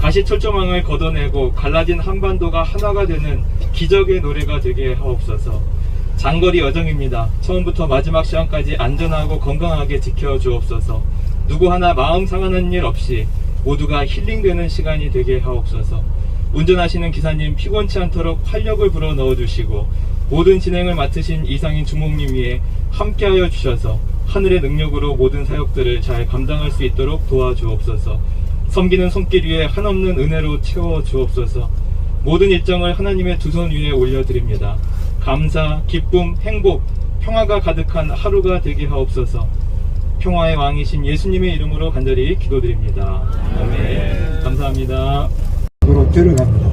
가시철조망을 걷어내고 갈라진 한반도가 하나가 되는 기적의 노래가 되게 하옵소서. 장거리 여정입니다. 처음부터 마지막 시간까지 안전하고 건강하게 지켜주옵소서. 누구 하나 마음 상하는 일 없이 모두가 힐링되는 시간이 되게 하옵소서. 운전하시는 기사님 피곤치 않도록 활력을 불어 넣어주시고 모든 진행을 맡으신 이상인 주목님 위에 함께하여 주셔서 하늘의 능력으로 모든 사역들을 잘 감당할 수 있도록 도와주옵소서. 섬기는 손길 위에 한없는 은혜로 채워주옵소서. 모든 일정을 하나님의 두 손 위에 올려드립니다. 감사, 기쁨, 행복, 평화가 가득한 하루가 되게 하옵소서. 평화의 왕이신 예수님의 이름으로 간절히 기도드립니다. 아멘. 감사합니다. 으로 들어갑니다.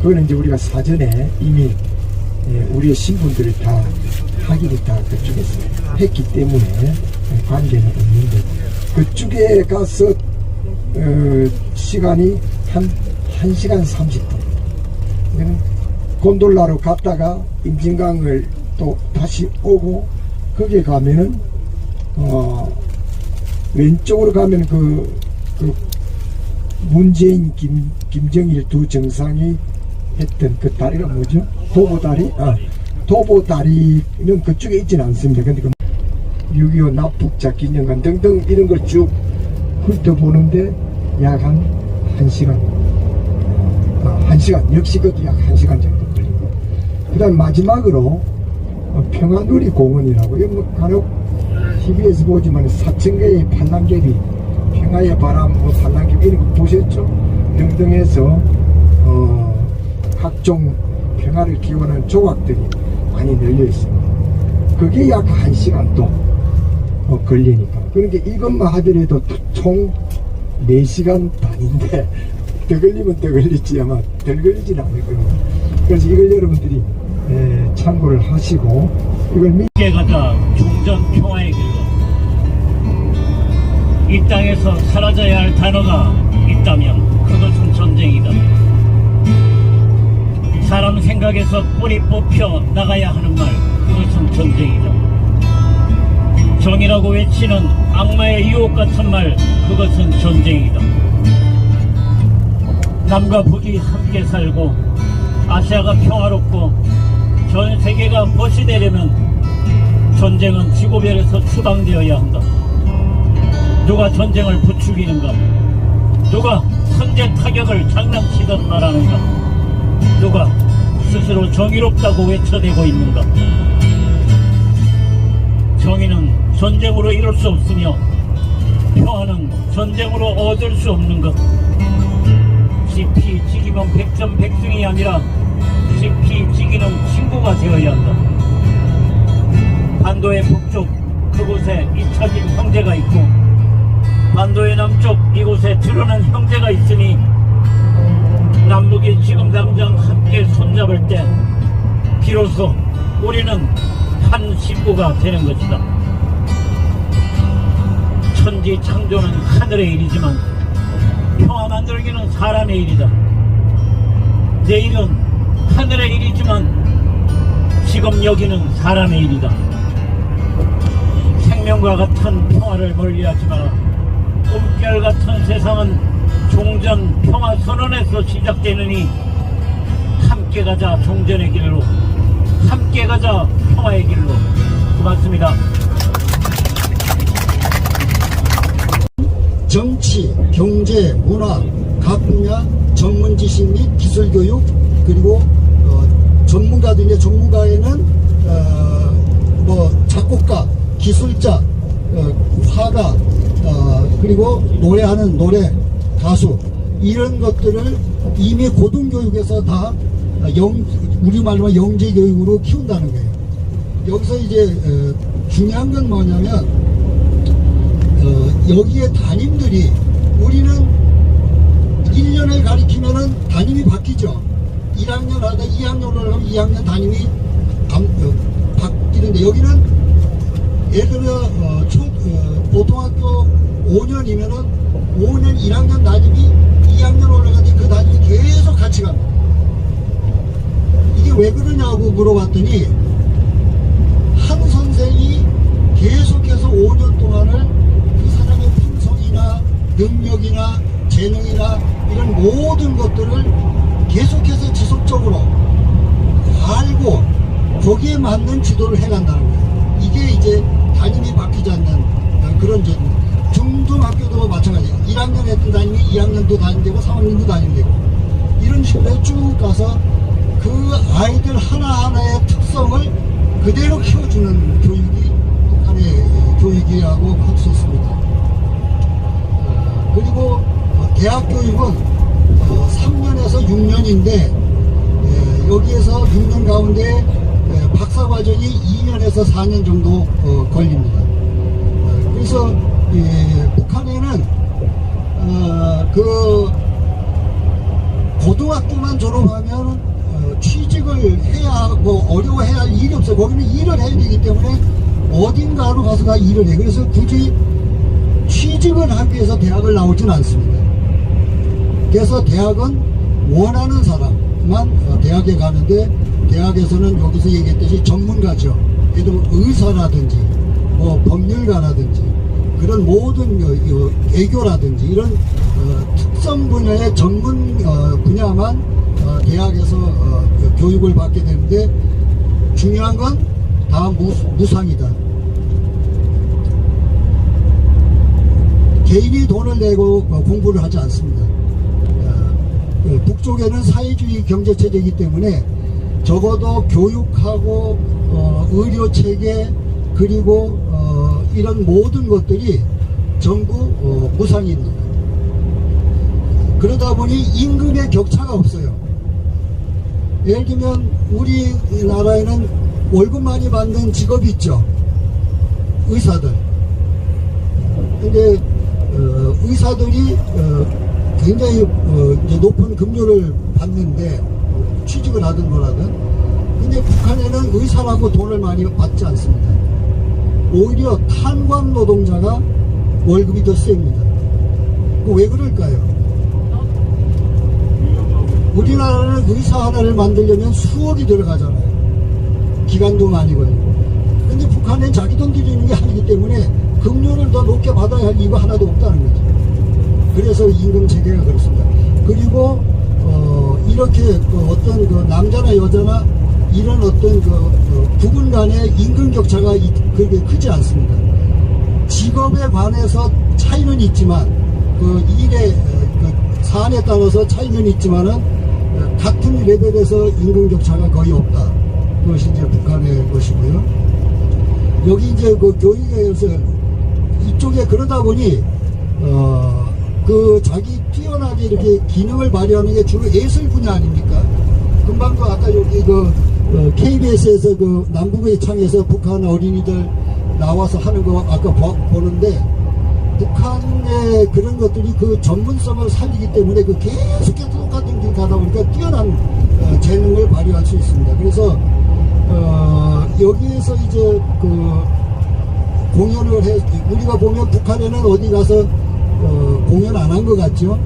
그거는 이제 우리가 사전에 이미 우리의 신분들을 다 확인이 다 그쪽에서 했기 때문에 관계는 없는데, 그쪽에 가서 시간이 한 1시간 30분. 곤돌라로 갔다가 임진강을 또 다시 오고, 거기에 가면은 왼쪽으로 가면 그 문재인 김정일 두 정상이 했던 그 다리가 뭐죠? 도보다리? 도보다리는 그쪽에 있지는 않습니다. 근데 그 6.25 납북자 기념관 등등 이런 걸 쭉 훑어보는데 약 한 1시간, 1시간, 역시 그것도 약 1시간 정도 걸리고, 그 다음 마지막으로 평화누리 공원이라고, 이거 뭐 간혹 TV에서 보지만 사천개의 팔랑개비, 평화의 바람, 뭐 산란개 이런 거 보셨죠? 등등해서 각종 평화를 기원하는 조각들이 많이 널려 있습니다. 그게 약 1시간 또 걸리니까. 그러니까 이것만 하더라도 총 4시간 반인데 더 걸리면 더 걸리지 아마 덜 걸리진 않을 겁니다. 그래서 이걸 여러분들이 참고를 하시고, 이걸 함께 가자 종전 평화의 길로. 이 땅에서 사라져야 할 단어가 있다면 그것은 전쟁이다. 사람 생각에서 뿌리 뽑혀 나가야 하는 말, 그것은 전쟁이다. 정의라고 외치는 악마의 유혹 같은 말, 그것은 전쟁이다. 남과 북이 함께 살고 아시아가 평화롭고 전 세계가 벗이 되려면 전쟁은 지구별에서 추방되어야 한다. 누가 전쟁을 부추기는가? 누가 선제 타격을 장난치듯 말하는가? 누가 스스로 정의롭다고 외쳐대고 있는가? 정의는 전쟁으로 이룰 수 없으며 평화는 전쟁으로 얻을 수 없는 것. 지피지기면 백전백승이 아니라 지피지기는 친구가 되어야 한다. 반도의 북쪽 그곳에 잊혀진 형제가 있고 반도의 남쪽 이곳에 드러난 형제가 있으니 남북이 지금 당장 함께 손잡을 때 비로소 우리는 한 식구가 되는 것이다. 천지 창조는 하늘의 일이지만 평화 만들기는 사람의 일이다. 내일은 하늘의 일이지만 지금 여기는 사람의 일이다. 생명과 같은 평화를 멀리하지 마라. 꿈결 같은 세상은 종전 평화 선언에서 시작되느니 함께 가자 종전의 길로, 함께 가자 평화의 길로. 고맙습니다. 정치, 경제, 문화, 각 분야 전문 지식 및 기술 교육, 그리고 전문가들인데 전문가에는 뭐 작곡가, 기술자, 화가, 그리고 노래하는 노래 가수, 이런 것들을 이미 고등교육에서 다 우리말로 영재 교육으로 키운다는 거예요. 여기서 이제 중요한 건 뭐냐면 여기에 담임들이, 우리는 1년을 가리키면은 담임이 바뀌죠. 1학년 하다 2학년을 하면 2학년 담임이 바뀌는데, 여기는 예를 들어 보통학교 5년이면은 5년 1학년 담임이 2학년 올라가니 그 담임이 계속 같이 갑니다. 이게 왜 그러냐고 물어봤더니 한 선생이 계속해서 5년 동안을 그 사람의 품성이나 능력이나 재능이나 이런 모든 것들을 계속해서 지속적으로 알고 거기에 맞는 지도를 해간다는 거예요. 이게 이제 담임이 바뀌지 않는 그런 제도입니다. 중등학교도 마찬가지예요. 1학년 했던 담임이 2학년도 담임되고 3학년도 담임되고 이런 식으로 쭉 가서 그 아이들 하나하나의 특성을 그대로 키워주는 교육이 북한의 교육이라고 할 수 있습니다. 그리고 대학 교육은 3년에서 6년인데 여기에서 6년 가운데 박사과정이 2년에서 4년 정도 걸립니다. 그래서 북한에는 그 고등학교만 졸업하면 취직을 해야 하고 어려워해야 할 일이 없어요. 거기는 일을 해야 되기 때문에 어딘가로 가서 다 일을 해. 그래서 굳이 취직을 하기 위해서 대학을 나오진 않습니다. 그래서 대학은 원하는 사람만 대학에 가는데 대학에서는 여기서 얘기했듯이 전문가죠. 예를 들면 의사라든지 뭐 법률가라든지 그런 모든 애교라든지 이런 특성 분야의 전문 분야만 대학에서 교육을 받게 되는데 중요한 건 다 무상이다. 개인이 돈을 내고 공부를 하지 않습니다. 북쪽에는 사회주의 경제체제이기 때문에 적어도 교육하고 의료체계 그리고 이런 모든 것들이 전부 무상입니다. 그러다 보니 임금의 격차가 없어요. 예를 들면 우리나라에는 월급 많이 받는 직업이 있죠. 의사들. 근데 의사들이 굉장히 이제 높은 급료를 받는데 취직을 하든 뭐라든 근데 북한에는 의사라고 돈을 많이 받지 않습니다. 오히려 탄광 노동자가 월급이 더 셉니다. 왜 그럴까요? 우리나라는 의사 하나를 만들려면 수억이 들어가잖아요. 기간도 많이 걸리고. 근데 북한은 자기 돈 들이는 게 아니기 때문에 급료를 더 높게 받아야 할 이유가 하나도 없다는 거죠. 그래서 임금 체계가 그렇습니다. 그리고 이렇게 어떤 남자나 여자나 이런 어떤 부분 간의 임금 격차가 그렇게 크지 않습니다. 직업에 관해서 차이는 있지만 일의 사안에 따라서 차이는 있지만은 같은 레벨에서 임금 격차가 거의 없다. 그것이 이제 북한의 것이고요. 여기 이제 교육에서 이쪽에 그러다 보니 자기 뛰어나게 이렇게 기능을 발휘하는 게 주로 예술 분야 아닙니까? 금방도 아까 여기 KBS에서 남북의 창에서 북한 어린이들 나와서 하는 거 아까 보는데 북한의 그런 것들이 그 전문성을 살리기 때문에 계속해서 똑같은 길 가다 보니까 뛰어난 재능을 발휘할 수 있습니다. 그래서 여기에서 이제 공연을 우리가 보면 북한에는 어디 가서 공연 안 한 것 같죠?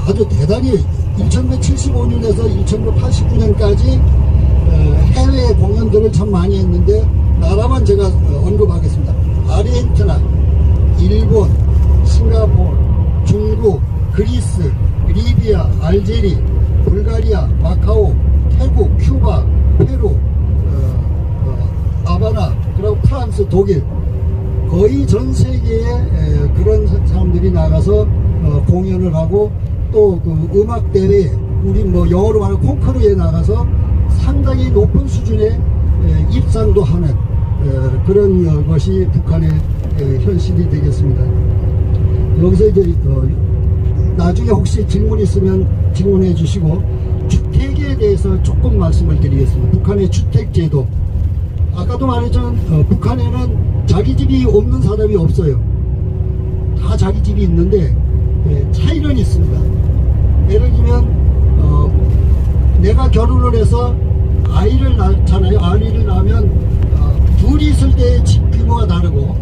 아주 대단히 1975년에서 1989년까지 해외 공연들을 참 많이 했는데 나라만 제가 언급하겠습니다. 아르헨티나, 일본, 싱가포르, 중국, 그리스, 리비아, 알제리, 불가리아, 마카오, 태국, 큐바, 페루, 아바나, 그리고 프랑스, 독일 거의 전 세계에 그런 사람들이 나가서 공연을 하고 또 음악 대회 우리 영어로 말하면 콩쿠르에 나가서 상당히 높은 수준의 입상도 하는 그런 것이 북한의 현실이 되겠습니다. 여기서 이제 나중에 혹시 질문 있으면 질문해 주시고 주택에 대해서 조금 말씀을 드리겠습니다. 북한의 주택제도 아까도 말했지만 북한에는 자기 집이 없는 사람이 없어요. 다 자기 집이 있는데 차이는 있습니다. 예를 들면 내가 결혼을 해서 아이를 낳잖아요. 아이를 낳으면 둘이 있을 때 집 규모가 다르고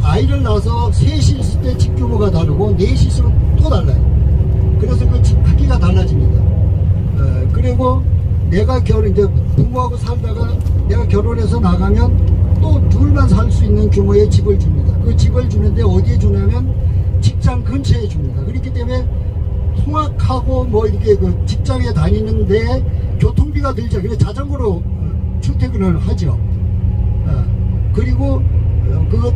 아이를 낳아서 셋이 있을 때 집 규모가 다르고 넷이 있으면 또 달라요. 그래서 그 집 크기가 달라집니다. 그리고 내가 이제 부모하고 살다가 내가 결혼해서 나가면 또 둘만 살 수 있는 규모의 집을 줍니다. 그 집을 주는데 어디에 주냐면 직장 근처에 줍니다. 그렇기 때문에 취직하고 뭐 이렇게 그 직장에 다니는데 교통비가 들죠. 그래서 자전거로 출퇴근을 하죠. 그리고 그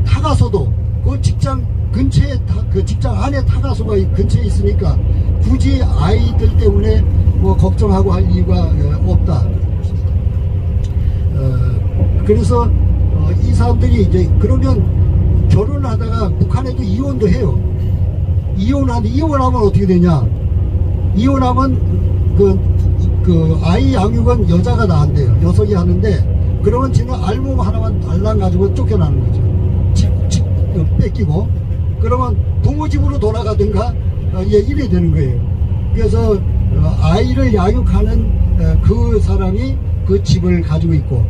타가소도 그 직장 근처에 그 직장 안에 타가소가 근처에 있으니까 굳이 아이들 때문에 뭐 걱정하고 할 이유가 없다. 그래서 이 사람들이 이제 그러면 결혼을 하다가 북한에도 이혼도 해요. 이혼하면 어떻게 되냐? 이혼하면 그 아이 양육은 여자가 다 한대요. 여성이 하는데 그러면 지는 알몸 하나만 달랑 가지고 쫓겨나는 거죠. 집 뺏기고 그러면 부모 집으로 돌아가든가 이래 되는 거예요. 그래서 아이를 양육하는 그 사람이 그 집을 가지고 있고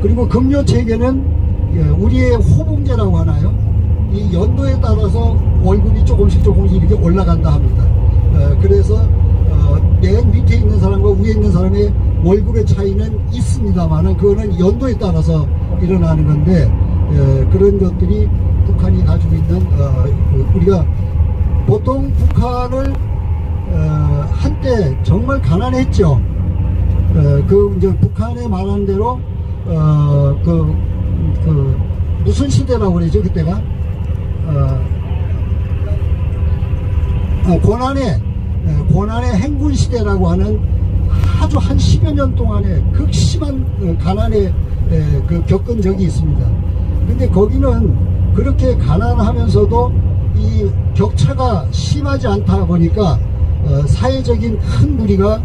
그리고 금요 체계는 우리의 호봉제라고 하나요? 이 연도에 따라서 월급이 조금씩 이렇게 올라간다 합니다. 그래서 맨 밑에 있는 사람과 위에 있는 사람의 월급의 차이는 있습니다만은 그거는 연도에 따라서 일어나는 건데 그런 것들이 북한이 가지고 있는 우리가 보통 북한을 한때 정말 가난했죠. 그 이제 북한에 말한 대로 무슨 시대라고 그러죠 그때가 고난의 행군 시대라고 하는 아주 한 10여 년 동안에 극심한 가난에 겪은 적이 있습니다. 근데 거기는 그렇게 가난하면서도 이 격차가 심하지 않다 보니까 사회적인 큰 무리가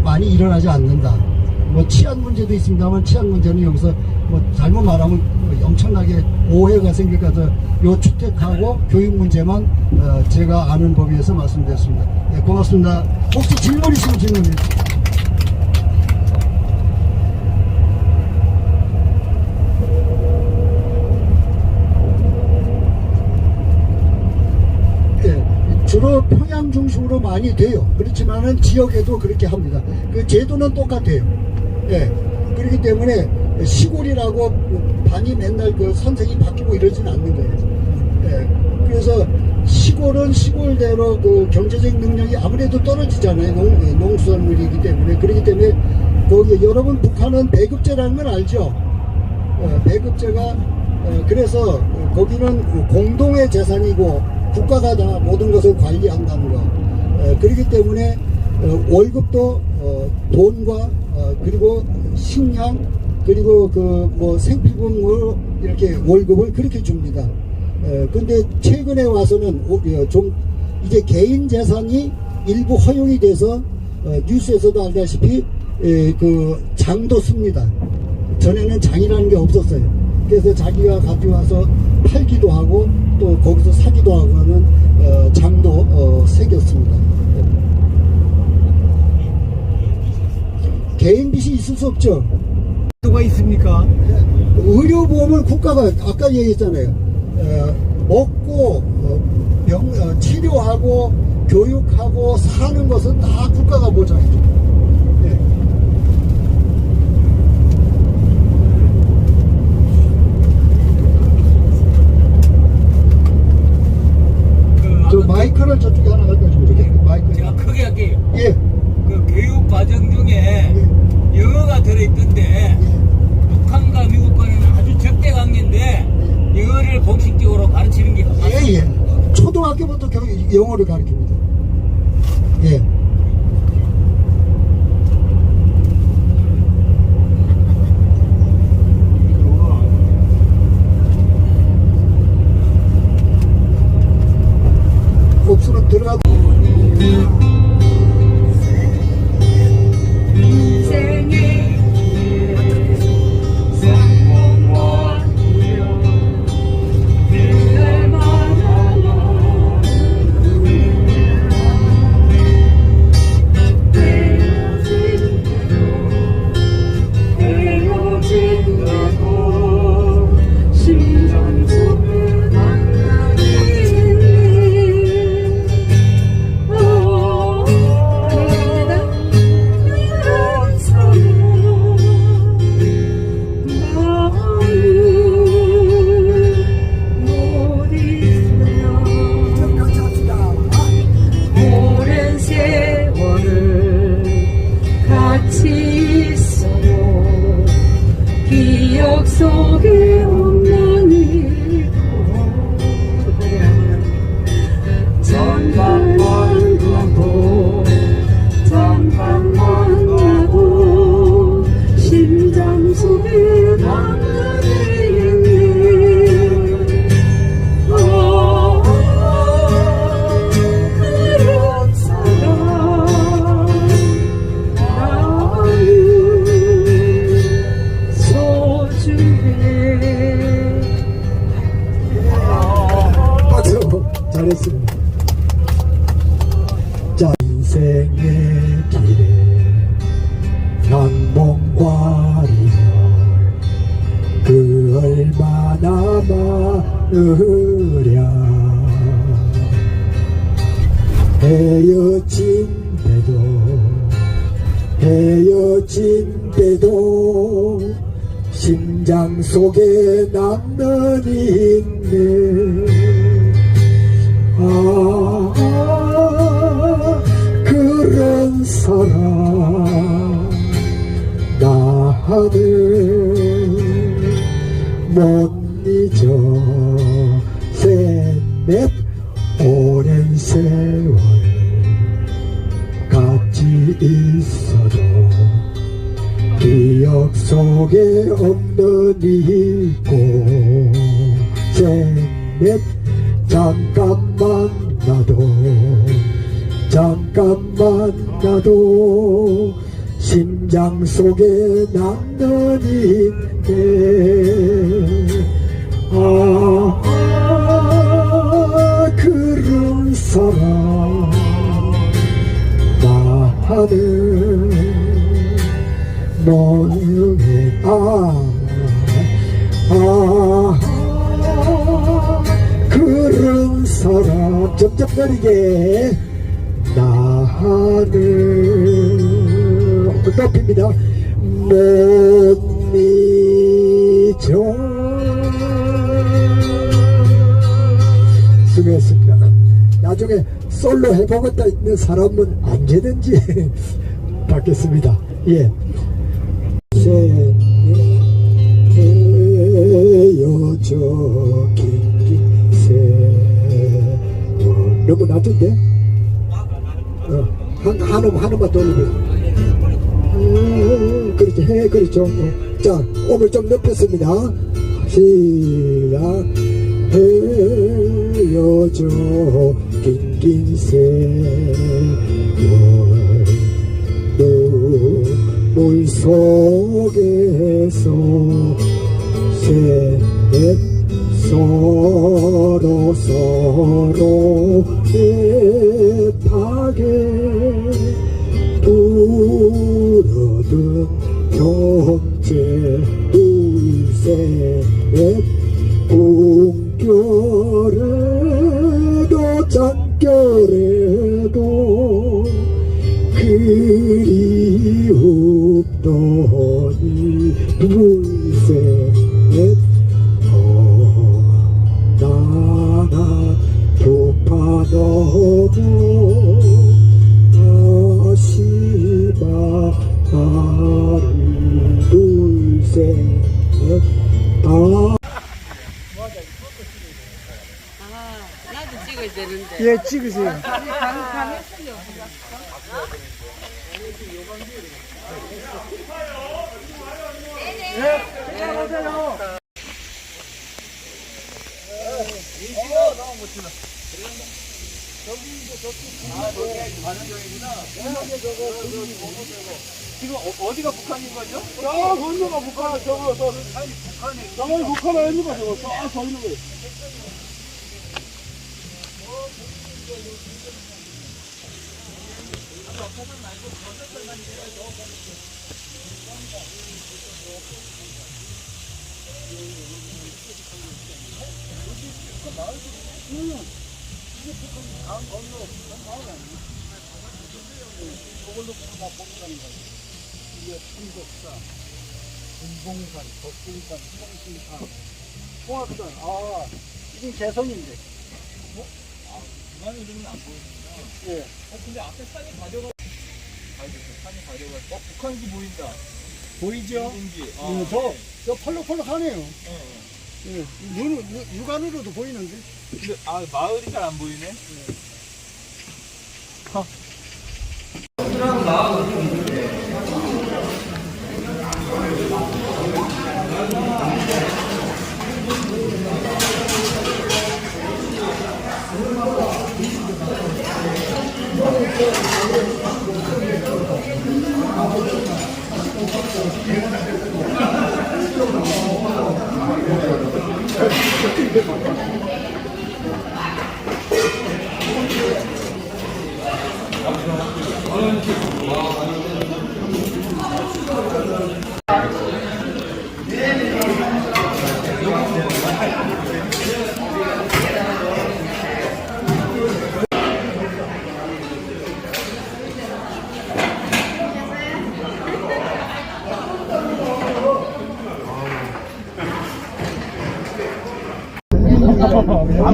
많이 일어나지 않는다. 뭐 치안 문제도 있습니다만 치안 문제는 여기서 뭐 잘못 말하면 엄청나게 오해가 생길 것 같아서 요 주택하고 교육 문제만 제가 아는 범위에서 말씀드렸습니다. 네, 고맙습니다. 혹시 질문 있으면 질문해 주세요. 주로 평양 중심으로 많이 돼요. 그렇지만은 지역에도 그렇게 합니다. 그 제도는 똑같아요. 예. 그렇기 때문에 시골이라고 반이 맨날 그 선생이 바뀌고 이러진 않는 거예요. 예. 그래서 시골은 시골대로 그 경제적 능력이 아무래도 떨어지잖아요. 농수산물이기 때문에. 그렇기 때문에 거기 여러분 북한은 배급제라는 걸 알죠? 배급제가 그래서 거기는 공동의 재산이고 국가가 다 모든 것을 관리한다는 거. 그렇기 때문에 월급도 돈과 그리고 식량 그리고 그 뭐 생필품으로 이렇게 월급을 그렇게 줍니다. 근데 최근에 와서는 좀 이제 개인 재산이 일부 허용이 돼서 뉴스에서도 알다시피 그 장도 씁니다. 전에는 장이라는 게 없었어요. 그래서 자기가 가져와서 팔기도 하고 또 거기서 사기도 하고 하는 장도 새겼습니다. 개인 빚이 있을 수 없죠. 가 있습니까? 의료보험을 국가가 아까 얘기했잖아요. 먹고 치료하고 교육하고 사는 것은 다 국가가 보장해줘. 네. 저 마이크를 저쪽에 하나 갖다 주면 되겠네. 마이크. 제가 크게 할게요. 예. 그 교육 과정 중에 영어가 들어있던데 북한과 미국과는 아주 적대 관계인데 영어를 공식적으로 가르치는 게 맞습니다. 예. 초등학교부터 영어를 가르칩니다. 예. 없으면 들어가고. 심장 속에 남아있는 잘했습니다. 자, 인생의 길에 난봉과리멸 그 얼마나 많으랴. 헤어진 때도 심장 속에 남는 있네. 그런 사람 나는 못 잊어. 셋넷 오랜 세월 같이 있어도 기억 속에 없는 있고. 셋넷 잠깐만 나도 심장 속에 남는 있네. 그런 사람 나는 너에게 그런 사람 점점거리게 나는 높입니다. 못 잊어. 수고했습니다. 나중에 솔로 해보겠다 있는 사람은 언제든지 받겠습니다. 예. 헤어져 긴 세월. 너무 낮은데? 하나만 더 올리면. 그렇지, 그렇죠. 자, 오늘 좀 높였습니다. 시작. 헤어져 긴 세월. 눈물 속에서 셋넷 서로 애타게 부르던 형제 둘셋넷 꿈결에도 잠결에도 그리웠더니 둘셋넷 나나 두파 넘어 아시바리 둘셋넷 나도 찍어야 되는데. 예, 찍으세요. 지금 어디가 북한인 거죠? 아, 거기가 북한, 저거 북한 아닙니까, 저거? 아, 저 있는 거예요. 금봉산, 덕봉산, 성신산, 홍학산. 아, 이게 개성인데. 북한 이름은 안 보입니다. 예. 근데 앞에 산이 가려가. 산이 가려가. 북한기 보인다. 보이죠? 인기. 저 펄럭펄럭하네요. 예. 육안으로도 보이는데. 근데 마을이 잘 안 보이네.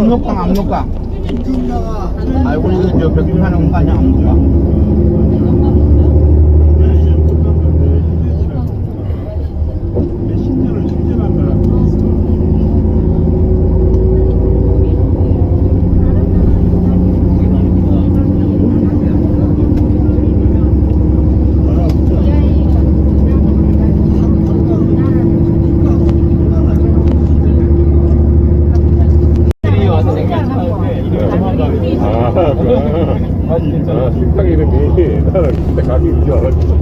압록강. 알고 있는 저 백두산에 거 아니야, 압록강. 식당 이름이 나는 그때 가게인 줄 알았지.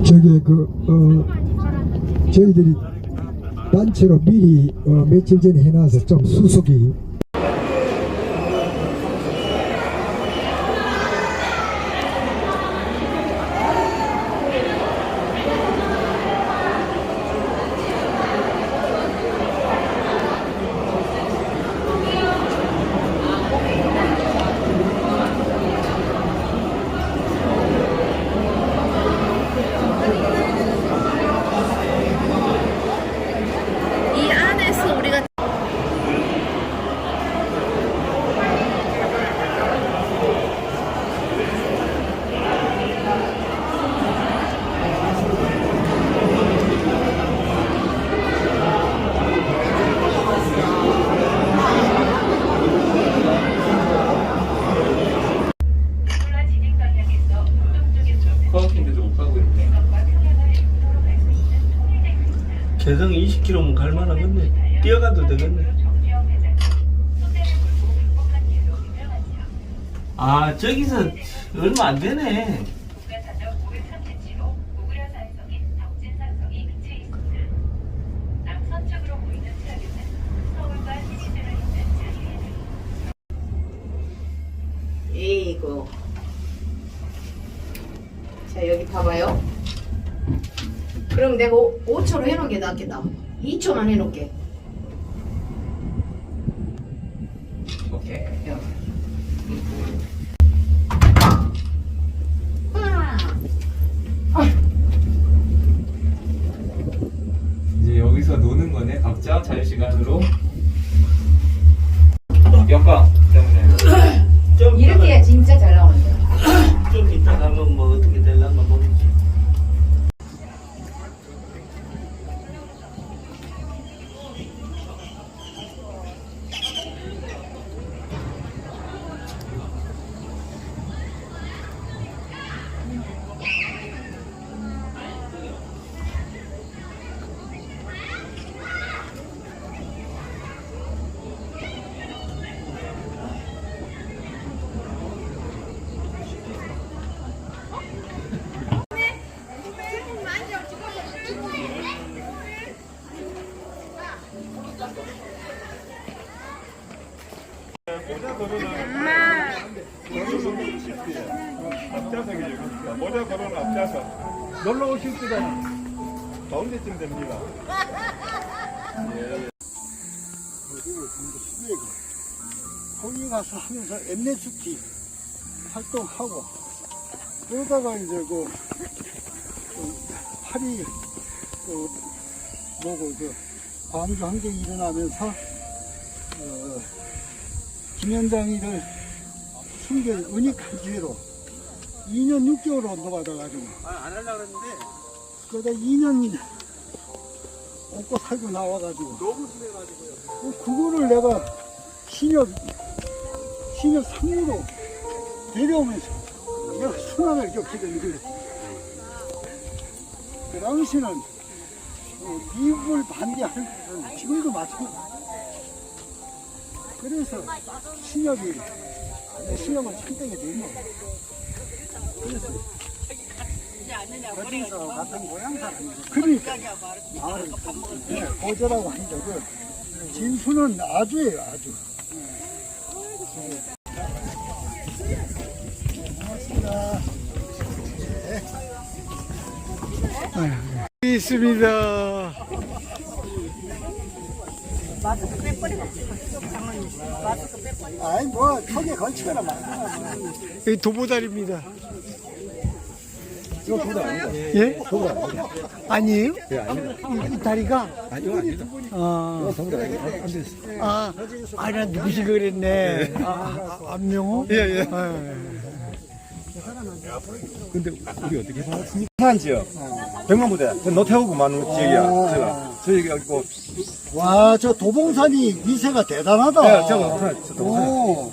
저게 저희들이 단체로 미리 며칠 전에 해놔서 좀 수속이 이 안에서 우리가 코앞인데도 못 가고 있네. 개성 20km면 갈만하겠네. 뛰어가도 되겠네. 아, 저기서 얼마 안 되네. 에이구. 자, 여기 봐봐요. 그럼 내가 5초로 해놓은 게 낫겠다. 2초만 해놓을게. 오케이. 이제 여기서 노는 거네. 각자 자유시간으로. 역광 때문에. 이렇게 해야 진짜 잘 나오는데. 좀 이따 가면 뭐 어떻게 될란가 모르지. 앞좌석이죠. 모자 걸어놓은 앞좌석. 놀러 오실 때는 가운데쯤 됩니다. 거기 가서 하면서 엠네스티 활동하고 그러다가 이제 파리 광주 항쟁이 일어나면서 김현장이를 순결 은닉한 기회로 2년 6개월 언도받아가지고 안 하려고 그랬는데 그러다 2년 먹고 살고 나와가지고 너무 심해가지고요. 그거를 내가 신협 3루로 데려오면서 내가 순환을 겪게 된 거예요. 그 당시는 미국을 반대하는 것은 지금도 마찬가지예요. 그래서 신협을 선택이 된 거예요. 그래서 어디서 같은 고향 사람이죠. 그러니까 고저라고 하는데 진수는 아주예요, 아주. 있습니다. 아이 뭐 턱에 걸치거나 말. 여기 도보다리입니다. 예? 아니에요? 이 다리가? 아니요, 아니다. 나 누구신가 그랬네. 안명호? 예. 근데 우리 어떻게 살았습니까? 한 지역. 백만부대. 노태우고 많은 지역이야. 저희가 있고. 와, 저 도봉산이 미세가 대단하다. 네, 저거. 오.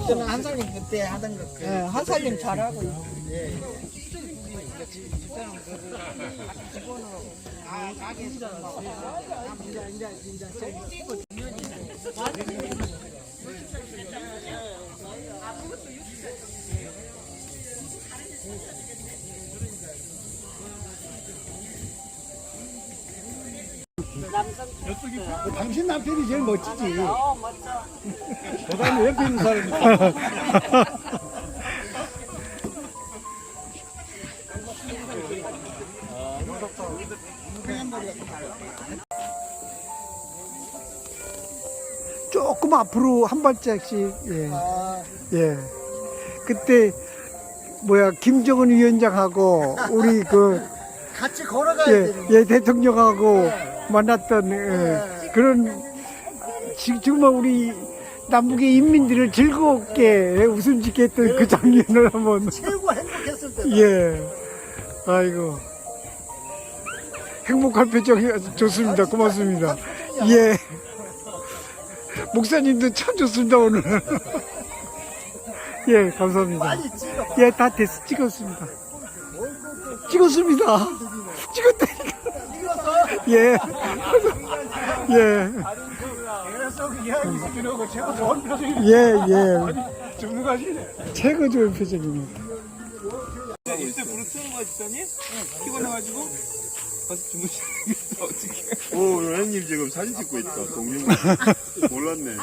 저는 한살림 그때 하던 거. 한살림 잘하고. 당신 남편이 제일 멋지지. 멋져. 그 다음에 옆에 있는 사람이. 조금 앞으로 한 발짝씩. 예. 그때 김정은 위원장하고 우리 같이 걸어가야 되는. 예, 대통령하고 만났던 그런 정말 우리 남북의 인민들을 즐겁게 웃음 짓게 했던 그 장면을 한번. 최고 행복했을 때. 예. 아이고. 행복할 표정이 좋습니다. 고맙습니다. 예. 목사님도 참 좋습니다, 오늘. 예, 감사합니다. 많이 찍어. 예, 다 됐어. 찍었습니다. 찍었습니다. 찍었다니까. 예. 예. 예. 전문가시네. 최고 좋은 표정입니다. 요새 부르트는 거 같더니 피곤해가지고 가서 주무시겠다 어떻게? 오, 형님 지금 사진 찍고 있다. 동영. 몰랐네.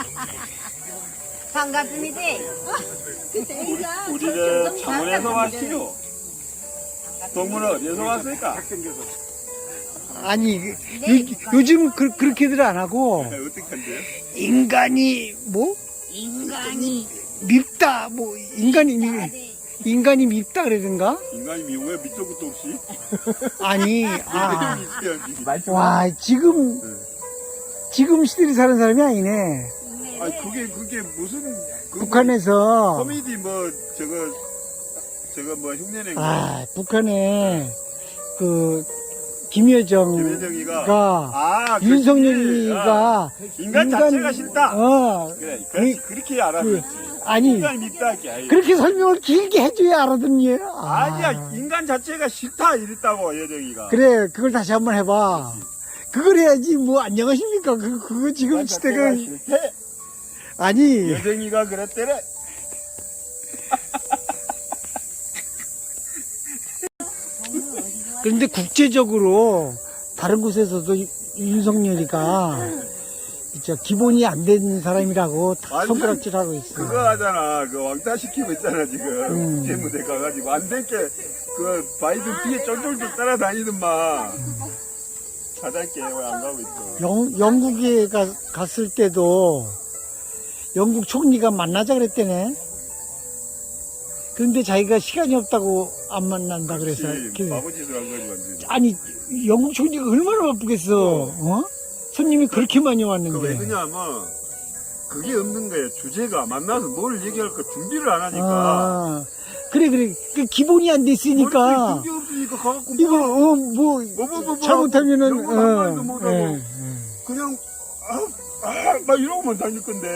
반갑습니다. 우리는 창원에서 왔지요. 동물은 어디서 왔을까? 아니, 요즘 그렇게들 안 하고, 어떻게 한대요? 인간이 밉다, 인간이 밉다 그러던가? 인간이 미국에 밑도 끝도 없이? 아니, 와, 지금 시대를 사는 사람이 아니네. 아니, 그게 무슨. 북한에서. 코미디 저거 흉내낸 거. 북한에, 김여정이가, 윤석열이가, 인간 자체가 싫다. 그래, 그렇게 알아듣지. 아니, 인간이 밉다 할게. 아니. 그렇게 설명을 길게 해줘야 알아듣니? 아니야, 인간 자체가 싫다 이랬다고 여정이가. 그래, 그걸 다시 한번 해봐. 그걸 해야지, 안녕하십니까? 그거 지금 시대가. 싫대. 아니. 여정이가 그랬대래. 그런데 국제적으로 다른 곳에서도 윤석열이가 기본이 안 된 사람이라고 다 손가락질하고 있어. 그거 하잖아. 그 왕따 시키고 있잖아 지금. 재무대 가가지고 안 될 게 바이든 뒤에 쫄쫄쫄 따라다니더만. 사달게 왜 안 가고 있어. 영국에 갔을 때도 영국 총리가 만나자 그랬대네. 그런데 자기가 시간이 없다고 안 만난다 그래서. 바보짓을 한 거지 완전히. 아니 영국 총리가 얼마나 바쁘겠어. 손님이 그렇게 많이 왔는데. 왜 그냐면 그게 없는 거예요. 주제가 만나서 뭘 얘기할 까 준비를 안 하니까. 그래 그 기본이 안 됐으니까. 그게 없으니까 가갖고 이거 잘못하면은 그냥 막 이러고만 다닐 건데.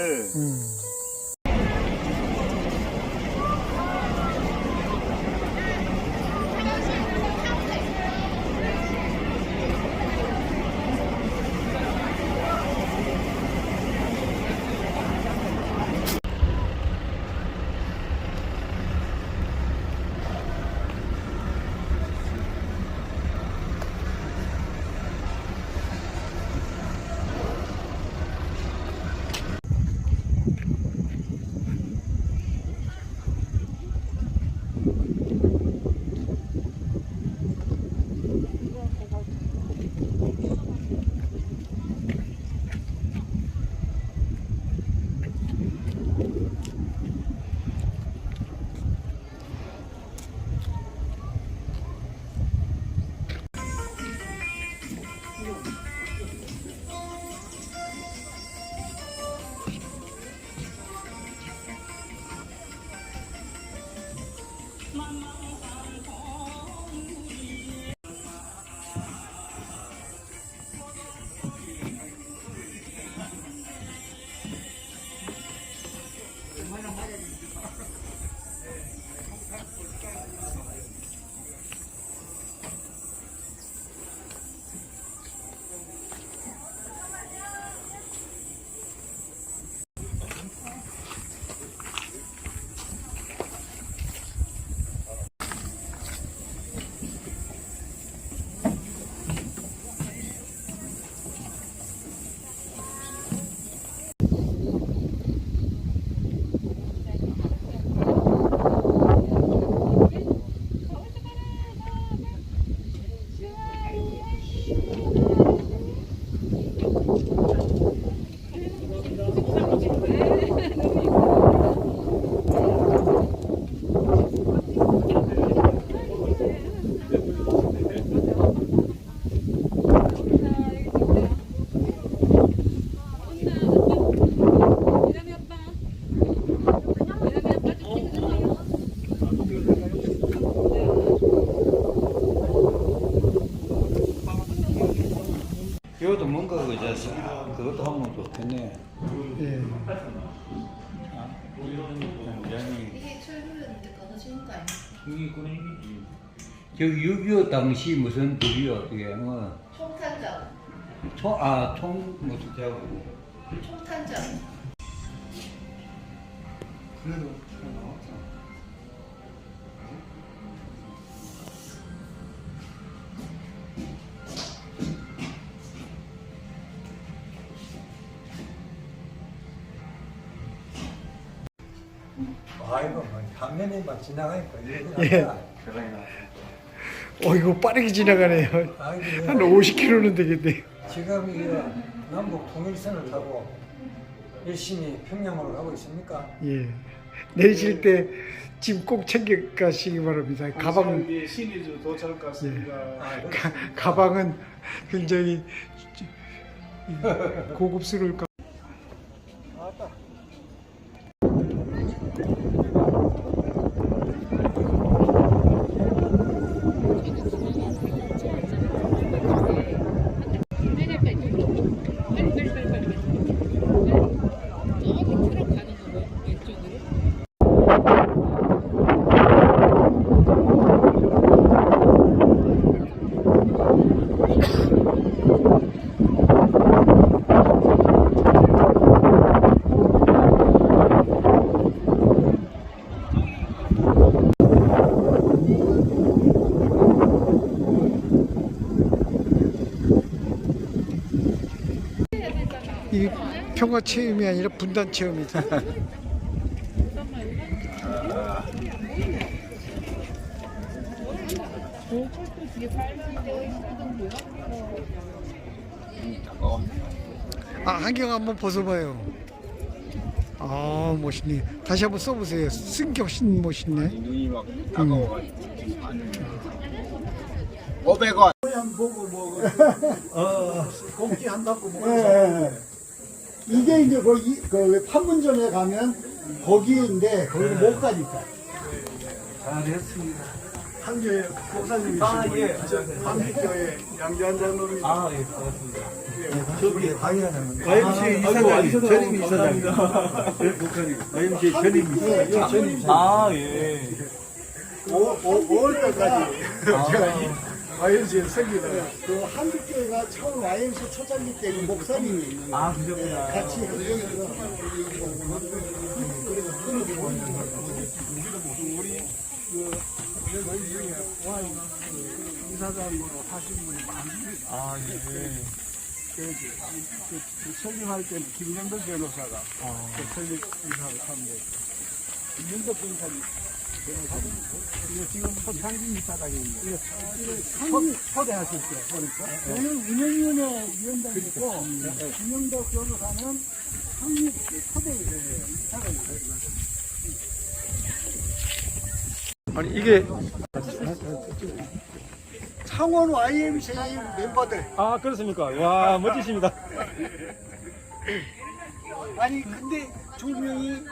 그것도 뭔가 그저 그것도 하면 좋겠네. 예. 굉장히 이게 철부였는데 끊어지는 거 아니야? 이게 그런 얘기지. 저기 6.25 당시 무슨 법이 어떻게 뭐 총탄전. 총 무슨 자고 총탄전. 그래도 아이고, 화면에 막 지나가니까. 예. 이거 빠르게 지나가네요. 한 50km는 되겠네요. 지금 이 남북 통일선을 타고 열심히 평양으로 가고 있습니까? 예. 내리실 때 짐 꼭 챙겨 가시기 바랍니다. 가방, 신의주 도착할 것 같습니다. 가방은 굉장히 고급스러울 것 이 평화 체험이 아니라 분단 체험이다. 안경 한번 벗어봐요. 멋있네. 다시 한번 써보세요. 쓴 게 훨씬 멋있네. 눈이 막 따가워가지고 500원. 공기 안 닫고 이게 이제 그 판문점에 가면 거기인데 거기를 못 가니까. 잘했습니다. 한교회 목사님이시고 예. 한빛교회 양재한장로입니다. 예, 반갑습니다. 저기 방해하는 YMCA 이사장님, 전임 이사장님. YMCA 전임 이사장님. 예. 5월달까지 제가 YMCA 생기다. 그 한빛교회가 처음 YMC 초창기 때 그 목사님이 그러셨구나. 같이 이사장으로 하신 분이 많습니다. 그 설립할 때는 김영덕 변호사가 그 설립 이사를 하는데 김영덕 변호사님 이거 지금 현상진 이사장입니다. 초대하실 때 보니까 저는 운영위원회 위원장이고 김영덕 변호사는 상립 초대 이사장입니다. 아니 이게 창원 YMCA 멤버들. 그렇습니까? 와, 멋지십니다. 아니 근데 두 명이